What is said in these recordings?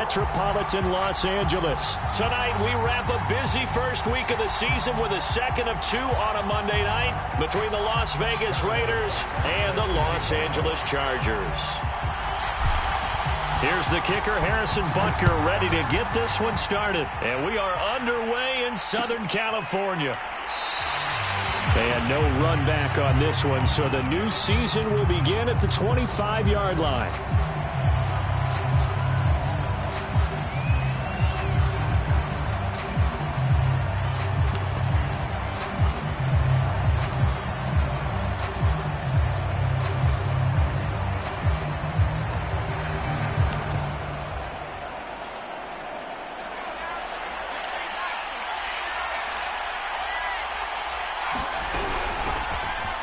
metropolitan Los Angeles. Tonight, we wrap a busy first week of the season with a second of two on a Monday night between the Las Vegas Raiders and the Los Angeles Chargers. Here's the kicker, Harrison Butker, ready to get this one started. And we are underway in Southern California. And no run back on this one, so the new season will begin at the 25-yard line.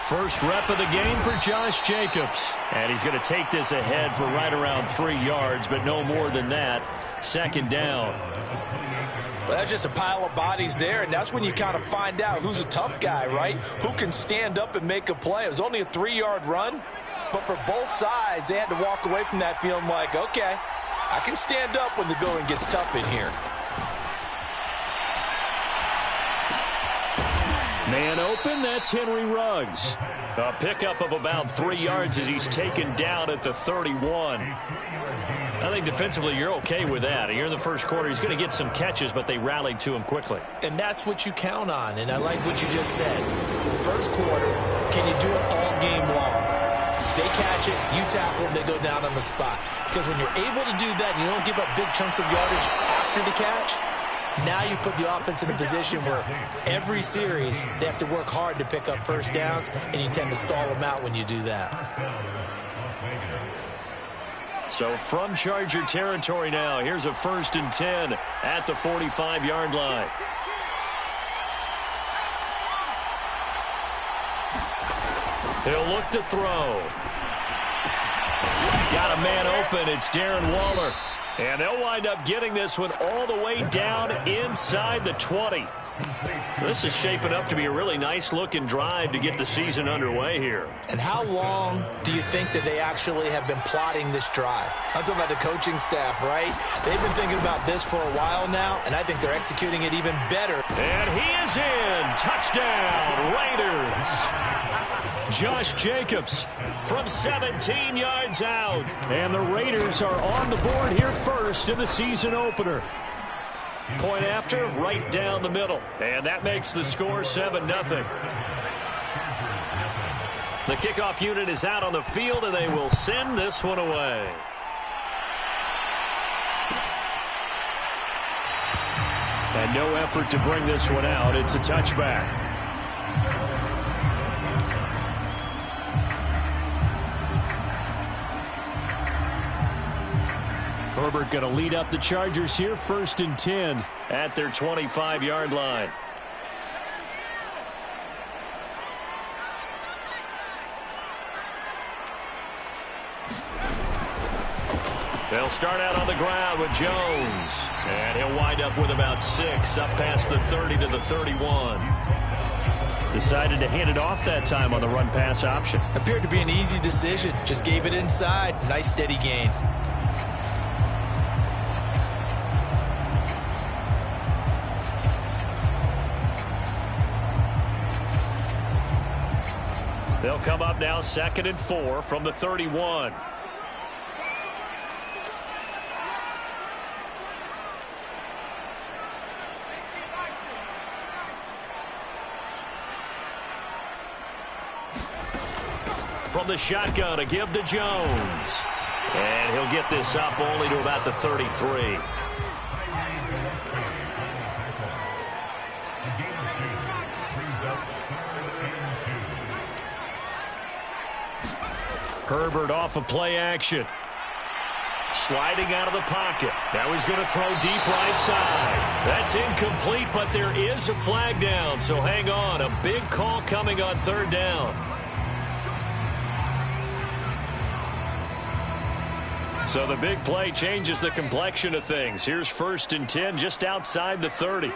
First rep of the game for Josh Jacobs. And he's going to take this ahead for right around 3 yards, but no more than that. Second down. Well, that's just a pile of bodies there, and that's when you kind of find out who's a tough guy, right? Who can stand up and make a play. It was only a 3-yard run, but for both sides, they had to walk away from that feeling like, okay, I can stand up when the going gets tough in here. Man open, that's Henry Ruggs. A pickup of about 3 yards as he's taken down at the 31. I think defensively you're okay with that. Here in the first quarter, he's going to get some catches, but they rallied to him quickly. And that's what you count on, and I like what you just said. First quarter, can you do it all game long? They catch it, you tackle them, they go down on the spot. Because when you're able to do that and you don't give up big chunks of yardage after the catch, now you put the offense in a position where every series they have to work hard to pick up first downs, and you tend to stall them out when you do that. So from Charger territory now, here's a 1st and 10 at the 45-yard line. He'll look to throw. Got a man open. It's Darren Waller. And they'll wind up getting this one all the way down inside the 20. This is shaping up to be a really nice-looking drive to get the season underway here. And how long do you think that they actually have been plotting this drive? I'm talking about the coaching staff, right? They've been thinking about this for a while now, and I think they're executing it even better. And he is in. Touchdown, Raiders. Josh Jacobs from 17 yards out. And the Raiders are on the board here first in the season opener. Point after, right down the middle. And that makes the score 7-0. The kickoff unit is out on the field, and they will send this one away. And no effort to bring this one out. It's a touchback. Herbert going to lead up the Chargers here, 1st and 10 at their 25-yard line. They'll start out on the ground with Jones. And he'll wind up with about 6 up past the 30 to the 31. Decided to hand it off that time on the run-pass option. Appeared to be an easy decision. Just gave it inside. Nice steady gain. They'll come up now 2nd and 4 from the 31. From the shotgun, a give to Jones. And he'll get this up only to about the 33. Herbert off of play action. Sliding out of the pocket. Now he's going to throw deep right side. That's incomplete, but there is a flag down, so hang on. A big call coming on 3rd down. So the big play changes the complexion of things. Here's 1st and 10 just outside the 30.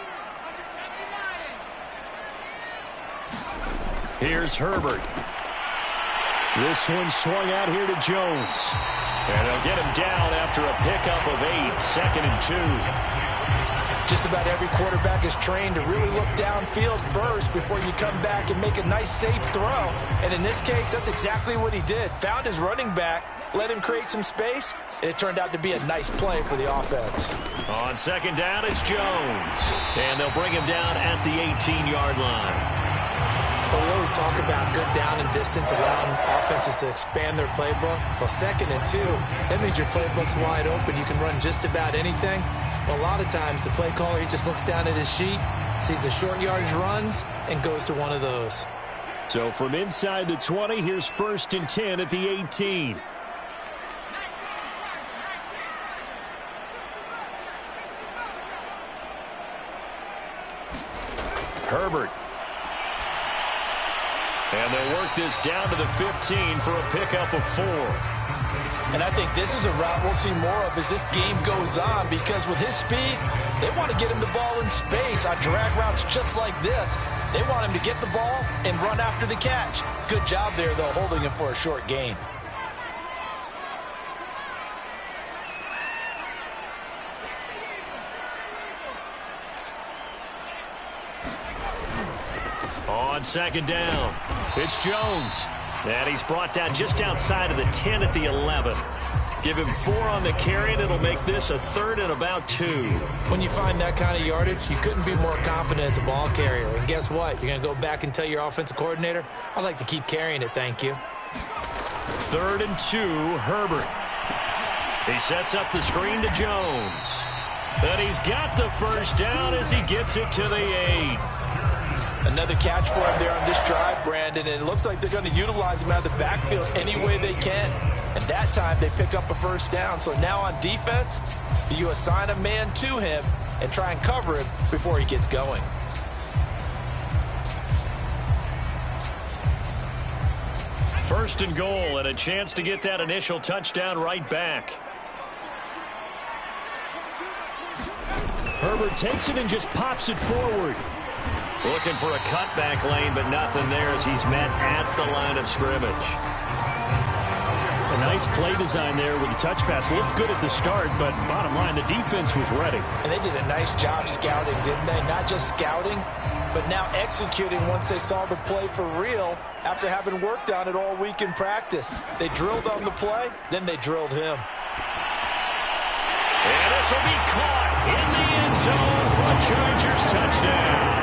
Here's Herbert. This one swung out here to Jones. And they'll get him down after a pickup of 8, 2nd and 2. Just about every quarterback is trained to really look downfield first before you come back and make a nice, safe throw. And in this case, that's exactly what he did. Found his running back, let him create some space, and it turned out to be a nice play for the offense. On 2nd down, it's Jones. And they'll bring him down at the 18-yard line. But we always talk about good down and distance, allowing offenses to expand their playbook. Well, 2nd and 2, that means your playbook's wide open. You can run just about anything. But a lot of times, the play caller, he just looks down at his sheet, sees the short yardage runs, and goes to one of those. So from inside the 20, here's 1st and 10 at the 18. Herbert. And they'll work this down to the 15 for a pickup of 4. And I think this is a route we'll see more of as this game goes on, because with his speed, they want to get him the ball in space on drag routes just like this. They want him to get the ball and run after the catch. Good job there, though, holding him for a short gain. On 2nd down, it's Jones. And he's brought down just outside of the 10 at the 11. Give him 4 on the carry, and it'll make this a 3rd and about 2. When you find that kind of yardage, you couldn't be more confident as a ball carrier. And guess what? You're going to go back and tell your offensive coordinator, I'd like to keep carrying it, thank you. 3rd and 2, Herbert. He sets up the screen to Jones. And he's got the 1st down as he gets it to the 8. Another catch for him there on this drive, Brandon, and it looks like they're going to utilize him out of the backfield any way they can. And that time they pick up a 1st down. So now on defense, do you assign a man to him and try and cover him before he gets going? First and goal, and a chance to get that initial touchdown right back. Herbert takes it and just pops it forward. Looking for a cutback lane, but nothing there as he's met at the line of scrimmage. A nice play design there with the touch pass. Looked good at the start, but bottom line, the defense was ready. And they did a nice job scouting, didn't they? Not just scouting, but now executing once they saw the play for real after having worked on it all week in practice. They drilled on the play, then they drilled him. And this will be caught in the end zone for a Chargers touchdown.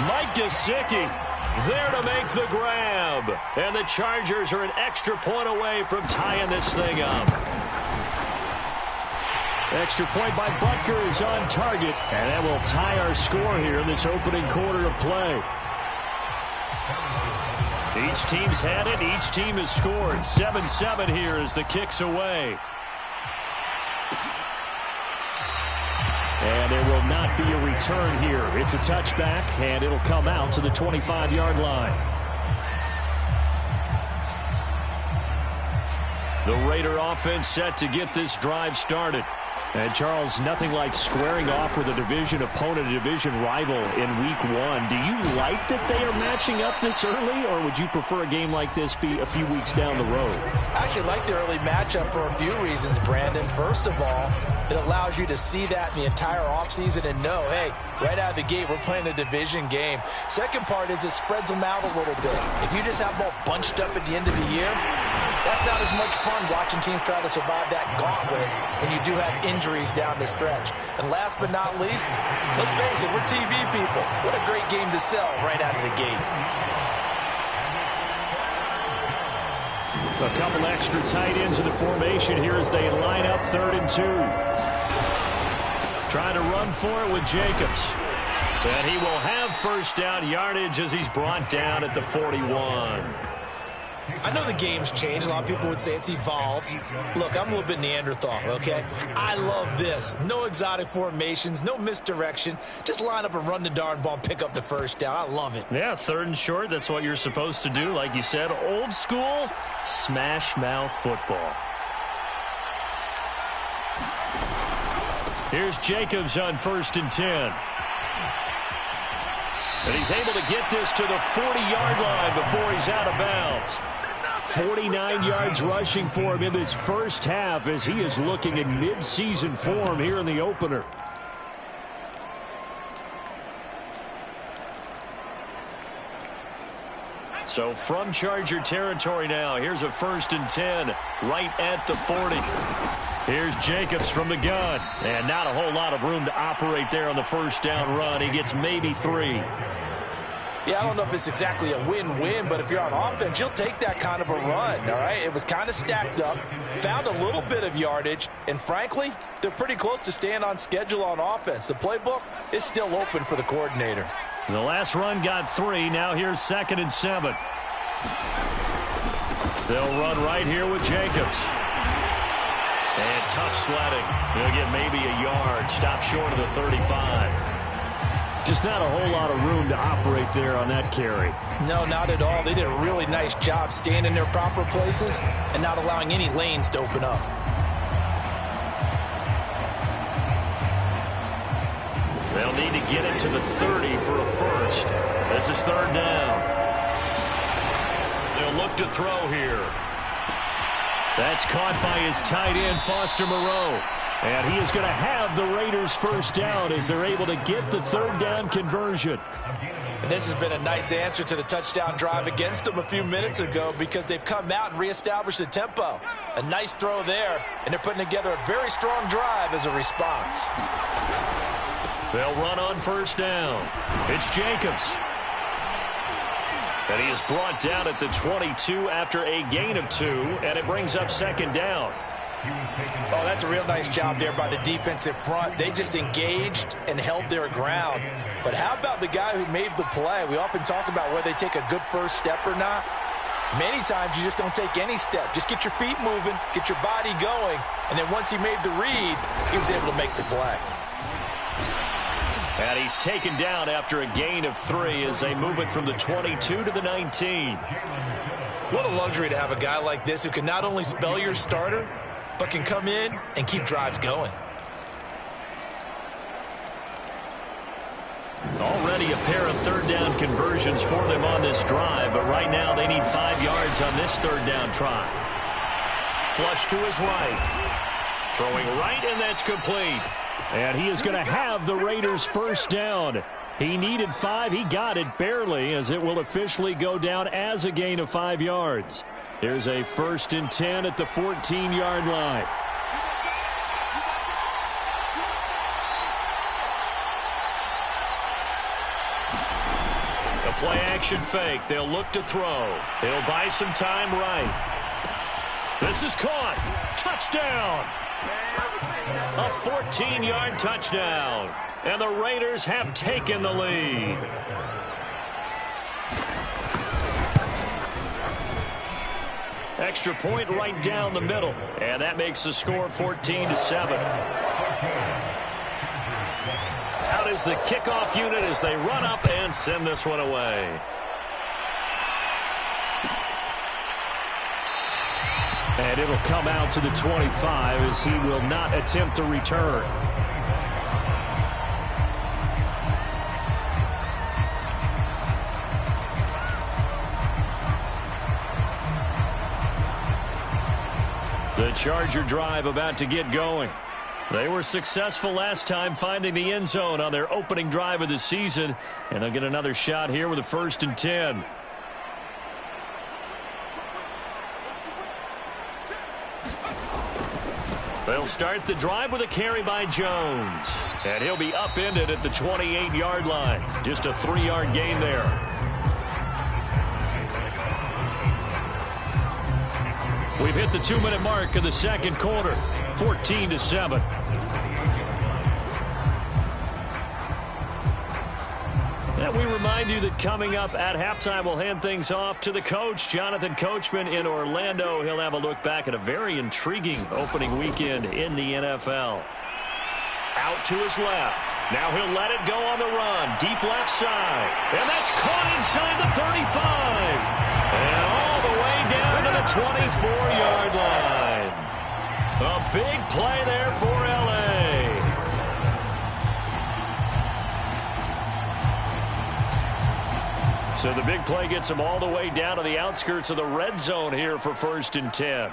Mike Gesicki there to make the grab. And the Chargers are an extra point away from tying this thing up. Extra point by Butker is on target. And that will tie our score here in this opening quarter of play. Each team's had it. Each team has scored. 7-7 here as the kick's away. And there will not be a return here. It's a touchback, and it'll come out to the 25-yard line. The Raider offense set to get this drive started. And, Charles, nothing like squaring off with a division opponent, a division rival in Week 1. Do you like that they are matching up this early, or would you prefer a game like this be a few weeks down the road? I actually like the early matchup for a few reasons, Brandon. First of all, it allows you to see that in the entire offseason and know, hey, right out of the gate, we're playing a division game. Second part is it spreads them out a little bit. If you just have them all bunched up at the end of the year, that's not as much fun watching teams try to survive that gauntlet when you do have injuries down the stretch. And last but not least, let's face it, we're TV people. What a great game to sell right out of the gate. A couple extra tight ends in the formation here as they line up 3rd and 2. Trying to run for it with Jacobs. And he will have 1st down yardage as he's brought down at the 41. I know the game's changed. A lot of people would say it's evolved. Look, I'm a little bit Neanderthal, okay? I love this. No exotic formations, no misdirection. Just line up and run the darn ball and pick up the 1st down. I love it. Yeah, 3rd and short. That's what you're supposed to do. Like you said, old school smash mouth football. Here's Jacobs on 1st and 10. And he's able to get this to the 40-yard line before he's out of bounds. 49 yards rushing for him in this first half as he is looking in mid-season form here in the opener. So from Charger territory now, here's a 1st and 10 right at the 40. Here's Jacobs from the gun. And not a whole lot of room to operate there on the first down run. He gets maybe 3. Yeah, I don't know if it's exactly a win-win, but if you're on offense, you'll take that kind of a run, all right? It was kind of stacked up, found a little bit of yardage, and frankly, they're pretty close to staying on schedule on offense. The playbook is still open for the coordinator. The last run got 3. Now here's 2nd and 7. They'll run right here with Jacobs. And tough sledding. He'll get maybe a yard. Stop short of the 35. Just not a whole lot of room to operate there on that carry. No, not at all. They did a really nice job staying in their proper places and not allowing any lanes to open up. They'll need to get it to the 30 for a first. This is 3rd down. They'll look to throw here. That's caught by his tight end, Foster Moreau. And he is going to have the Raiders first down as they're able to get the 3rd down conversion. And this has been a nice answer to the touchdown drive against them a few minutes ago because they've come out and reestablished the tempo. A nice throw there, and they're putting together a very strong drive as a response. They'll run on first down. It's Jacobs. And he is brought down at the 22 after a gain of 2, and it brings up 2nd down. Oh, that's a real nice job there by the defensive front. They just engaged and held their ground. But how about the guy who made the play? We often talk about whether they take a good first step or not. Many times you just don't take any step. Just get your feet moving, get your body going, and then once he made the read, he was able to make the play. And he's taken down after a gain of 3 as they move it from the 22 to the 19. What a luxury to have a guy like this who can not only spell your starter, but can come in and keep drives going. Already a pair of 3rd down conversions for them on this drive, but right now they need 5 yards on this 3rd down try. Flush to his right. Throwing right, and that's complete. And he is going to have the Raiders first down. He needed 5. He got it barely as it will officially go down as a gain of 5 yards. Here's a 1st and 10 at the 14-yard line. A play-action fake. They'll look to throw. He'll buy some time right. This is caught. Touchdown. A 14-yard touchdown. And the Raiders have taken the lead. Extra point right down the middle. And that makes the score 14-7. Out is the kickoff unit as they run up and send this one away. And it'll come out to the 25 as he will not attempt to return. The Charger drive about to get going. They were successful last time finding the end zone on their opening drive of the season, and they'll get another shot here with a 1st and 10. They'll start the drive with a carry by Jones, and he'll be upended at the 28-yard line. Just a 3-yard gain there. We've hit the 2-minute mark of the second quarter, 14-7. And we remind you that coming up at halftime, we'll hand things off to the coach, Jonathan Coachman in Orlando. He'll have a look back at a very intriguing opening weekend in the NFL. Out to his left. Now he'll let it go on the run. Deep left side. And that's caught inside the 35. And all the way down to the 24-yard line. A big play there for L.A. So the big play gets them all the way down to the outskirts of the red zone here for 1st and 10.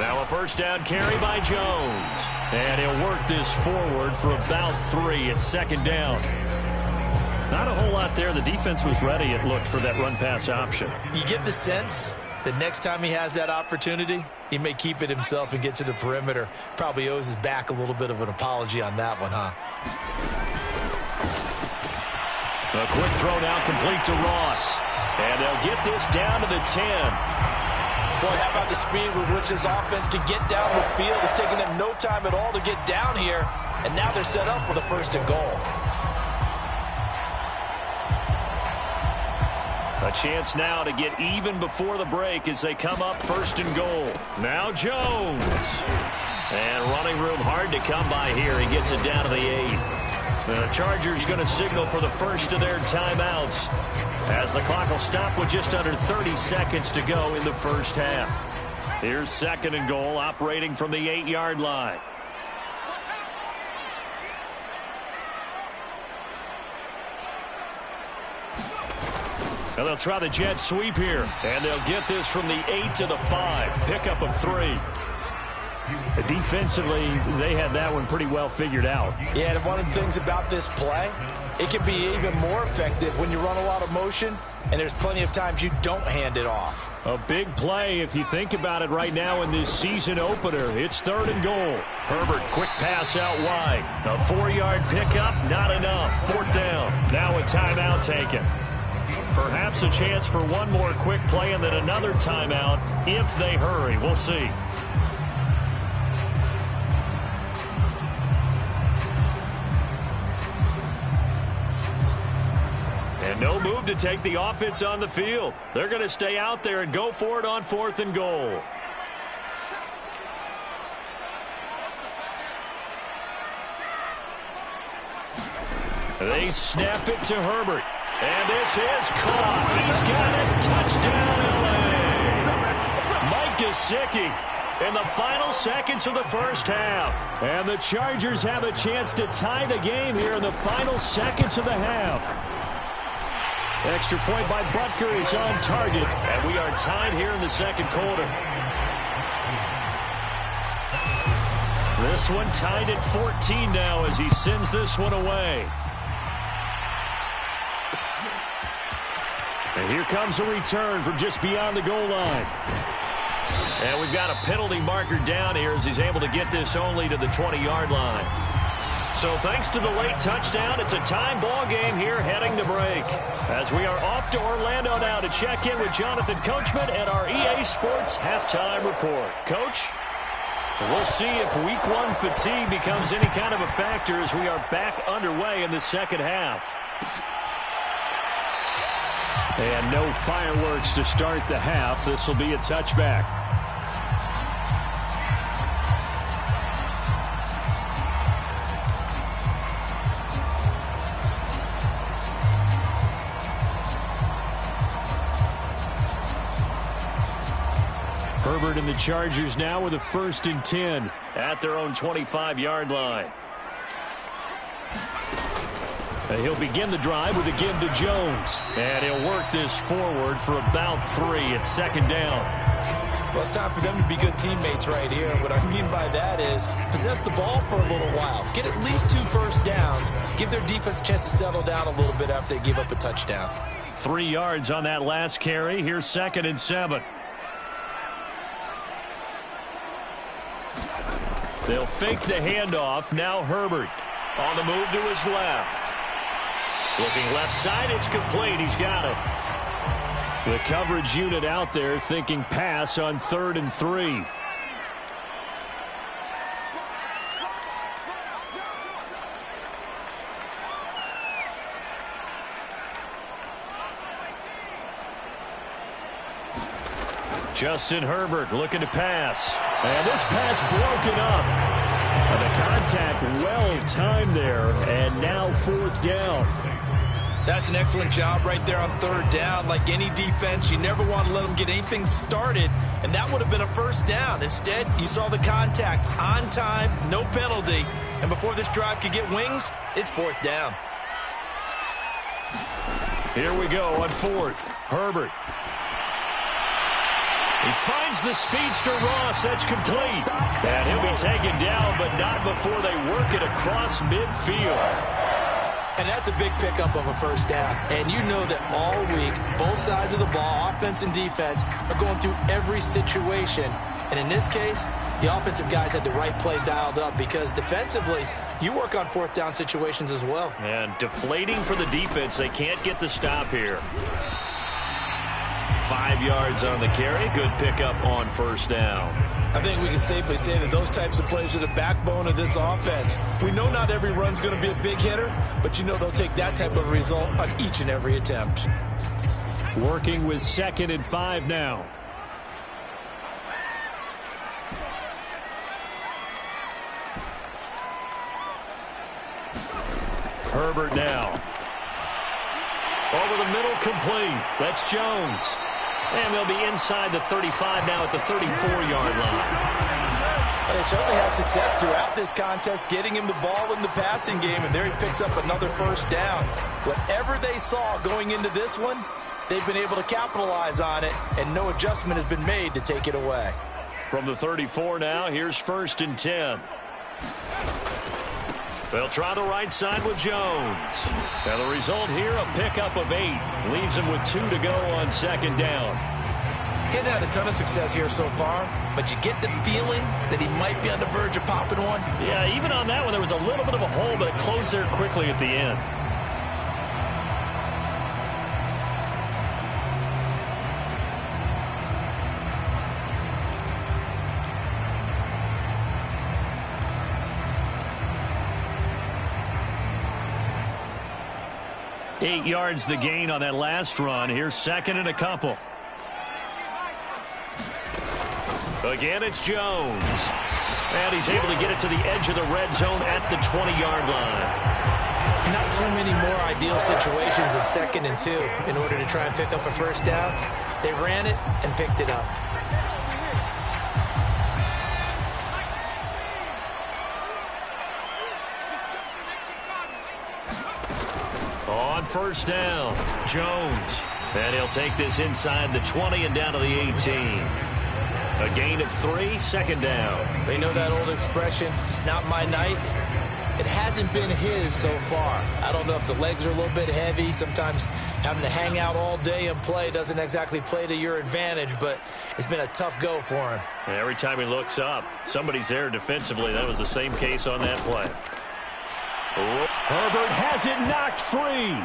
Now a first down carry by Jones. And he'll work this forward for about 3 at 2nd down. Not a whole lot there. The defense was ready, it looked, for that run-pass option. You get the sense that next time he has that opportunity, he may keep it himself and get to the perimeter. Probably owes his back a little bit of an apology on that one, huh? A quick throw now complete to Ross. And they'll get this down to the 10. Boy, how about the speed with which this offense can get down the field? It's taking them no time at all to get down here. And now they're set up with a 1st and goal. A chance now to get even before the break as they come up 1st and goal. Now Jones. And running room hard to come by here. He gets it down to the 8. The Chargers going to signal for the first of their timeouts, as the clock will stop with just under 30 seconds to go in the first half. Here's 2nd and goal, operating from the 8-yard line. And they'll try the jet sweep here, and they'll get this from the 8 to the 5. Pickup of 3. Defensively, they had that one pretty well figured out. Yeah, and one of the things about this play, it can be even more effective when you run a lot of motion, and there's plenty of times you don't hand it off. A big play if you think about it right now in this season opener. It's 3rd and goal. Herbert, quick pass out wide. A 4-yard pickup, not enough. 4th down. Now a timeout taken. Perhaps a chance for one more quick play and then another timeout if they hurry. We'll see. And no move to take the offense on the field. They're going to stay out there and go for it on 4th and goal. They snap it to Herbert. And this is caught. He's got it. Touchdown, L.A. Mike Gesicki in the final seconds of the first half. And the Chargers have a chance to tie the game here in the final seconds of the half. Extra point by Butker is on target. And we are tied here in the 2nd quarter. This one tied at 14 now as he sends this one away. And here comes a return from just beyond the goal line. And we've got a penalty marker down here as he's able to get this only to the 20-yard line. So thanks to the late touchdown, it's a time ball game here heading to break. As we are off to Orlando now to check in with Jonathan Coachman at our EA Sports Halftime Report. Coach, we'll see if Week 1 fatigue becomes any kind of a factor as we are back underway in the second half. And no fireworks to start the half. This will be a touchback. Herbert and the Chargers now with a 1st and 10 at their own 25-yard line. And he'll begin the drive with a give to Jones. And he'll work this forward for about 3 at 2nd down. Well, it's time for them to be good teammates right here. And what I mean by that is possess the ball for a little while. Get at least 2 first downs. Give their defense a chance to settle down a little bit after they give up a touchdown. 3 yards on that last carry. Here's 2nd and 7. They'll fake the handoff. Now Herbert on the move to his left. Looking left side, it's complete. He's got it. The coverage unit out there thinking pass on 3rd and 3. Justin Herbert looking to pass. And this pass broken up. And the contact well timed there. And now 4th down. That's an excellent job right there on third down. Like any defense, you never want to let them get anything started, and that would have been a first down. Instead, you saw the contact on time, no penalty, and before this drive could get wings, it's fourth down. Here we go on fourth. Herbert. He finds the speedster Ross. That's complete. And he'll be taken down, but not before they work it across midfield. And that's a big pickup of a first down. And you know that all week, both sides of the ball, offense and defense, are going through every situation. And in this case, the offensive guys had the right play dialed up because defensively, you work on fourth down situations as well. And deflating for the defense. They can't get the stop here. 5 yards on the carry. Good pickup on first down. I think we can safely say that those types of plays are the backbone of this offense. We know not every run's going to be a big hitter, but you know they'll take that type of result on each and every attempt. Working with 2nd and 5 now. Herbert now. Over the middle, complete. That's Jones. And they'll be inside the 35 now at the 34-yard line. They certainly had success throughout this contest, getting him the ball in the passing game, and there he picks up another first down. Whatever they saw going into this one, they've been able to capitalize on it, and no adjustment has been made to take it away. From the 34 now, here's 1st and 10. They'll try the right side with Jones. And the result here, a pickup of 8. Leaves him with 2 to go on 2nd down. He hadn't had a ton of success here so far, but you get the feeling that he might be on the verge of popping one. Yeah, even on that one, there was a little bit of a hole, but it closed there quickly at the end. Eight yards the gain on that last run. Here's 2nd and a couple. Again, it's Jones. And he's able to get it to the edge of the red zone at the 20-yard line. Not too many more ideal situations in 2nd and 2 in order to try and pick up a first down. They ran it and picked it up. On first down, Jones. And he'll take this inside the 20 and down to the 18. A gain of 3, 2nd down. They know that old expression, it's not my night. It hasn't been his so far. I don't know if the legs are a little bit heavy. Sometimes having to hang out all day and play doesn't exactly play to your advantage, but it's been a tough go for him. And every time he looks up, somebody's there defensively. That was the same case on that play. Herbert has it knocked free.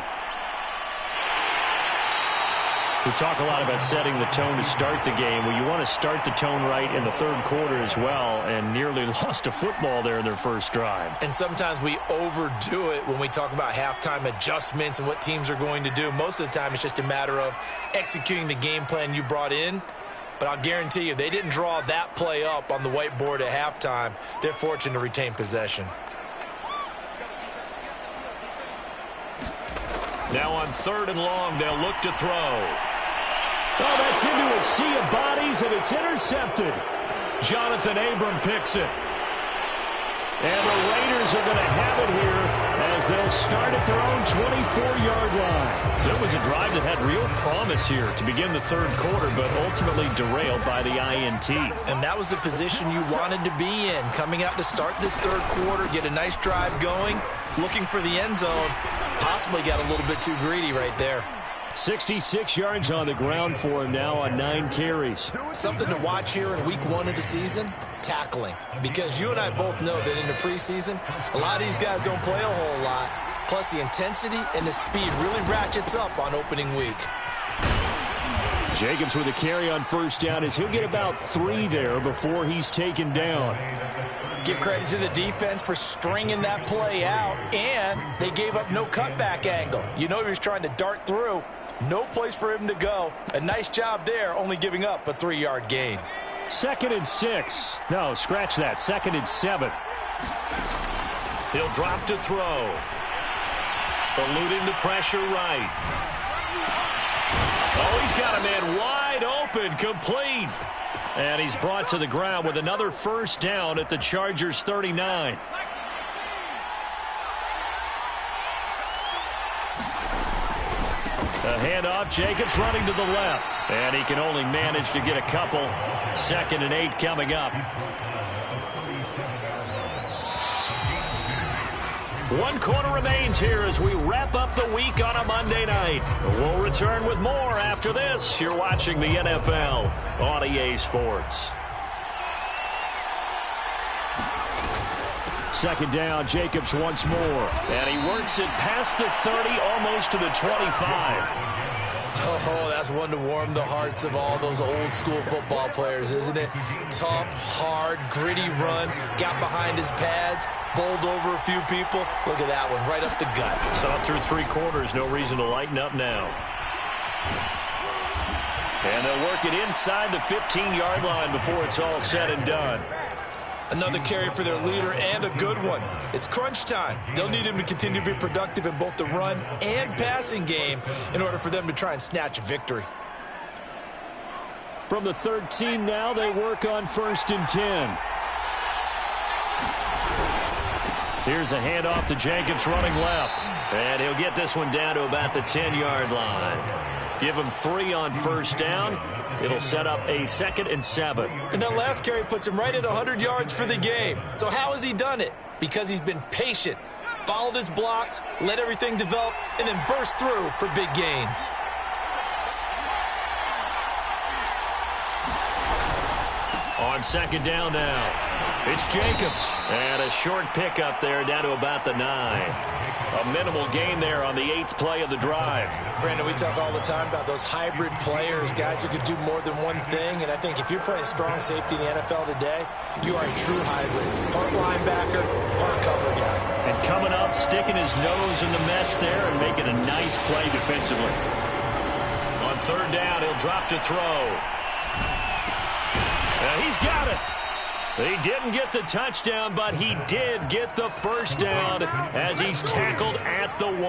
We talk a lot about setting the tone to start the game. Well, you want to start the tone right in the 3rd quarter as well, and nearly lost a football there in their first drive. And sometimes we overdo it when we talk about halftime adjustments and what teams are going to do. Most of the time, it's just a matter of executing the game plan you brought in. But I'll guarantee you, they didn't draw that play up on the whiteboard at halftime. They're fortunate to retain possession. Now on 3rd and long, they'll look to throw. Oh, that's into a sea of bodies, and it's intercepted. Jonathan Abram picks it. And the Raiders are going to have it here as they'll start at their own 24-yard line. So it was a drive that had real promise here to begin the 3rd quarter, but ultimately derailed by the INT. And that was the position you wanted to be in, coming out to start this 3rd quarter, get a nice drive going, looking for the end zone. Possibly got a little bit too greedy right there. 66 yards on the ground for him now on 9 carries. Something to watch here in week 1 of the season, tackling. Because you and I both know that in the preseason, a lot of these guys don't play a whole lot. Plus the intensity and the speed really ratchets up on opening week. Jacobs with a carry on first down as he'll get about 3 there before he's taken down. Give credit to the defense for stringing that play out, and they gave up no cutback angle. You know he was trying to dart through. No place for him to go. A nice job there, only giving up a 3-yard gain. 2nd and 6. No, scratch that. 2nd and 7. He'll drop to throw. Eluding the pressure right. Oh, he's got a man wide open, complete. And he's brought to the ground with another first down at the Chargers' 39. A handoff, Jacobs running to the left. And he can only manage to get a couple. 2nd and 8 coming up. 1 quarter remains here as we wrap up the week on a Monday night. We'll return with more after this. You're watching the NFL on EA Sports. 2nd down, Jacobs once more. And he works it past the 30, almost to the 25. Oh, that's one to warm the hearts of all those old school football players, isn't it? Tough, hard, gritty run. Got behind his pads, bowled over a few people. Look at that one, right up the gut. Saw through 3 quarters, no reason to lighten up now. And they'll work it inside the 15-yard line before it's all said and done. Another carry for their leader and a good one. It's crunch time. They'll need him to continue to be productive in both the run and passing game in order for them to try and snatch a victory. From the 13 now, they work on 1st and 10. Here's a handoff to Jacobs running left. And he'll get this one down to about the 10-yard line. Give him 3 on 1st down. It'll set up a 2nd and 7. And that last carry puts him right at 100 yards for the game. So how has he done it? Because he's been patient, followed his blocks, let everything develop, and then burst through for big gains. On 2nd down now, it's Jacobs. And a short pickup there down to about the 9. A minimal gain there on the 8th play of the drive. Brandon, we talk all the time about those hybrid players, guys who could do more than one thing. And I think if you're playing strong safety in the NFL today, you are a true hybrid. Part linebacker, part cover guy. And coming up, sticking his nose in the mess there and making a nice play defensively. On 3rd down, he'll drop to throw. He's got it. He didn't get the touchdown, but he did get the first down as he's tackled at the 1.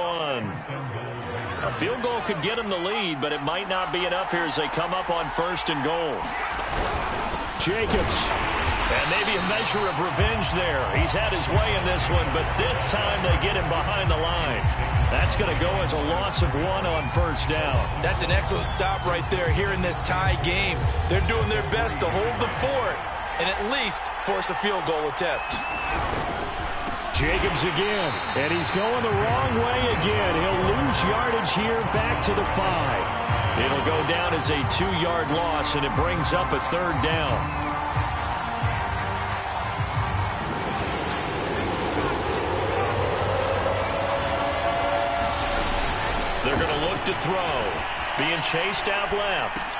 A field goal could get him the lead, but it might not be enough here as they come up on 1st and goal. Jacobs. And maybe a measure of revenge there. He's had his way in this one, but this time they get him behind the line. That's going to go as a loss of 1 on 1st down. That's an excellent stop right there here in this tie game. They're doing their best to hold the fort and at least force a field goal attempt. Jacobs again, and he's going the wrong way again. He'll lose yardage here back to the 5. It'll go down as a 2-yard loss, and it brings up a 3rd down. They're going to look to throw. Being chased out left.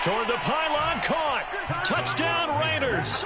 Toward the pylon, caught. Touchdown, Raiders.